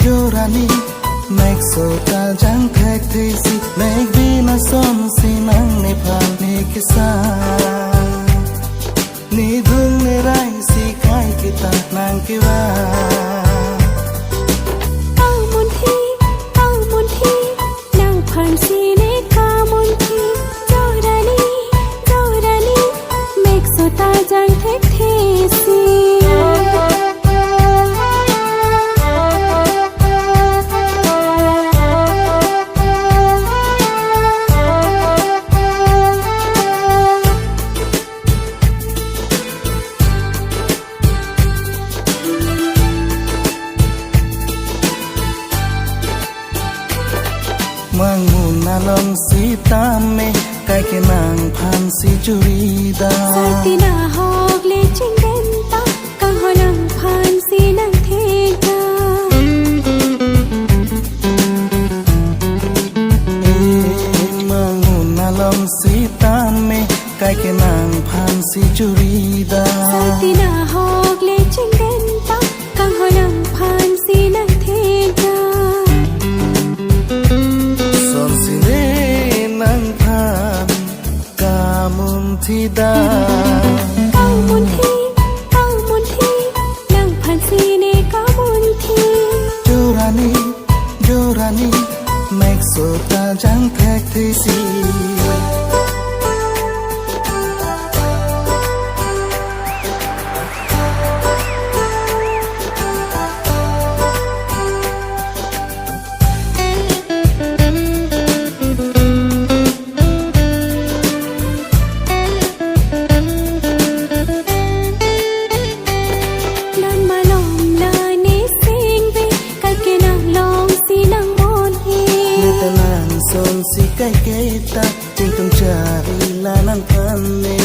Jorani make sota jang thek thisi make bina son sinang ne phan ne kisa ni dhung ne rai si kai kita nang kiwa au mon thi nang phan si ne ka mon thi Jorani make sota jang thek thisi mang mun na long si tame kai ke nang phan si churida Sarti na hok le ching den ta kang ho nang phan si nang thega mang mun na long si tame kai ke nang phan si churida Sarti na hok le ching den ta kang ho nang phan si nang thega Thida Kau mun thi nang phan si ne ka mun thi Jorani make sota jang thek thisi son si kai kita ting tung cari lanan kane